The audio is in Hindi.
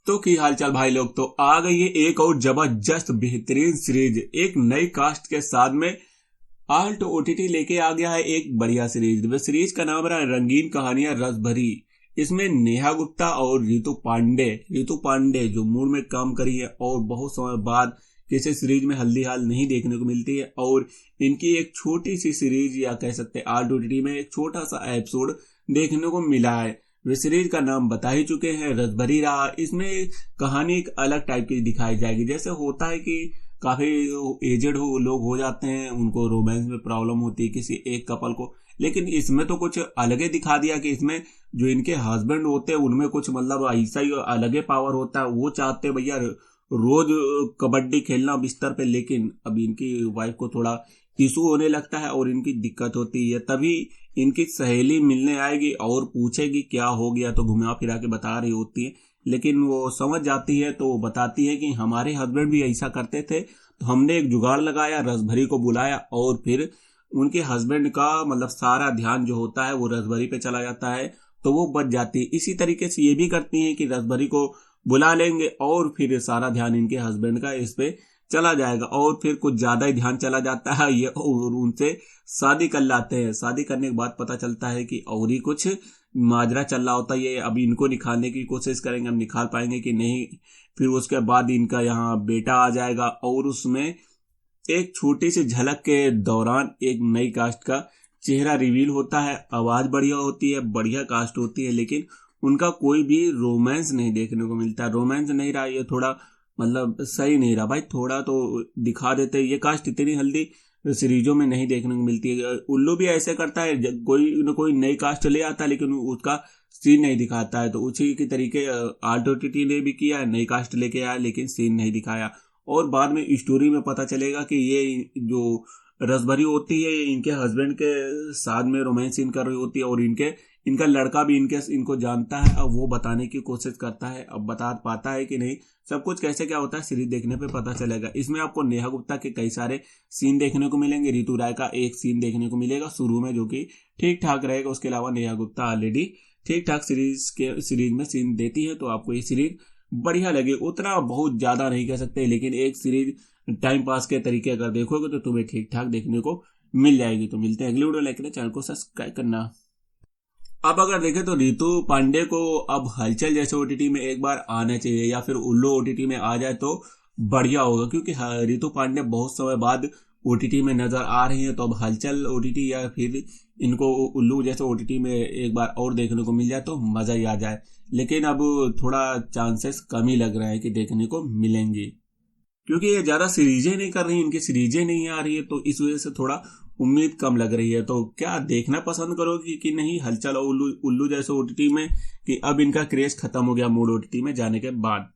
तो की हालचाल भाई लोग। तो आ गई है एक और जबरदस्त बेहतरीन सीरीज एक नई कास्ट के साथ में। आल्ट ओटीटी लेके आ गया है एक बढ़िया सीरीज। वह सीरीज का नाम रहा रंगीन कहानियां रस भरी। इसमें नेहा गुप्ता और रितु पांडे जो मूड में काम करी है और बहुत समय बाद किसी सीरीज में हल्दी हाल नहीं देखने को मिलती है। और इनकी एक छोटी सी सीरीज या कह सकते हैं आल्ट ओटीटी में एक छोटा सा एपिसोड देखने को मिला है। वे सीरीज का नाम बता ही चुके हैं, रसभरी रहा। इसमें कहानी एक अलग टाइप की दिखाई जाएगी। जैसे होता है कि काफी एजेड लोग हो जाते हैं, उनको रोमांस में प्रॉब्लम होती है किसी एक कपल को, लेकिन इसमें तो कुछ अलग ही दिखा दिया कि इसमें जो इनके हस्बैंड होते हैं उनमें कुछ मतलब ऐसा ही अलग ही पावर होता है। वो चाहते हैं भैया रोज कबड्डी खेलना बिस्तर पे, लेकिन अब इनकी वाइफ को थोड़ा इशू होने लगता है और इनकी दिक्कत होती है। तभी इनकी सहेली मिलने आएगी और पूछेगी क्या हो गया, तो घुमा फिरा के बता रही होती है, लेकिन वो समझ जाती है तो बताती है कि हमारे हस्बैंड भी ऐसा करते थे, तो हमने एक जुगाड़ लगाया, रसभरी को बुलाया और फिर उनके हस्बैंड का मतलब सारा ध्यान जो होता है वो रसभरी पे चला जाता है, तो वो बच जाती है। इसी तरीके से ये भी करती है कि रसभरी को बुला लेंगे और फिर सारा ध्यान इनके हस्बैंड का इस पे चला जाएगा और फिर कुछ ज्यादा ही ध्यान चला जाता है ये और उनसे शादी कर लाते हैं। शादी करने के बाद पता चलता है कि और ही कुछ माजरा चल रहा होता है। ये अब इनको निकालने की कोशिश करेंगे, हम निकाल पाएंगे कि नहीं। फिर उसके बाद इनका यहाँ बेटा आ जाएगा और उसमें एक छोटी सी झलक के दौरान एक नई कास्ट का चेहरा रिवील होता है। आवाज बढ़िया होती है, बढ़िया कास्ट होती है, लेकिन उनका कोई भी रोमांस नहीं देखने को मिलता। रोमांस नहीं रहा, ये थोड़ा मतलब सही नहीं रहा भाई। थोड़ा तो दिखा देते। ये कास्ट इतनी हल्दी सीरीजों में नहीं देखने को मिलती है। उल्लू भी ऐसे करता है, कोई न कोई नई कास्ट ले आता है लेकिन उसका सीन नहीं दिखाता है। तो उसी के तरीके आल्ट ओटीटी ने भी किया है, नई कास्ट लेके आया लेकिन सीन नहीं दिखाया। और बाद में स्टोरी में पता चलेगा कि ये जो रसभरी होती है इनके हस्बैंड के साथ में रोमांस सीन कर रही होती है और इनका लड़का भी इनको जानता है। अब वो बताने की कोशिश करता है, अब बता पाता है कि नहीं, सब कुछ कैसे क्या होता है सीरीज देखने पे पता चलेगा। इसमें आपको नेहा गुप्ता के कई सारे सीन देखने को मिलेंगे, ऋतु राय का एक सीन देखने को मिलेगा शुरू में जो कि ठीक ठाक रहेगा। उसके अलावा नेहा गुप्ता ऑलरेडी ठीक ठाक सीरीज में सीन देती है, तो आपको ये सीरीज बढ़िया लगे। उतना बहुत ज्यादा नहीं कह सकते, लेकिन एक सीरीज टाइम पास के तरीके अगर देखोगे तो तुम्हें ठीक ठाक देखने को मिल जाएगी। तो मिलते हैं अगली वीडियो, लाइक करना, चैनल को सब्सक्राइब करना। अब अगर देखें तो रितु पांडे को अब हलचल जैसे ओटीटी में एक बार आना चाहिए या फिर उल्लू ओटीटी में आ जाए तो बढ़िया होगा, क्योंकि रितु पांडे बहुत समय बाद ओटीटी में नजर आ रही है। तो अब हलचल ओटीटी या फिर इनको उल्लू जैसे ओटीटी में एक बार और देखने को मिल जाए तो मजा ही आ जाए। लेकिन अब थोड़ा चांसेस कम ही लग रहे हैं कि देखने को मिलेंगी, क्योंकि ये ज्यादा सीरीजें नहीं कर रही, इनकी सीरीजें नहीं आ रही है, तो इस वजह से थोड़ा उम्मीद कम लग रही है। तो क्या देखना पसंद करोगे कि नहीं हलचल और उल्लू जैसे ओटीटी में, कि अब इनका क्रेज खत्म हो गया मूड ओटीटी में जाने के बाद।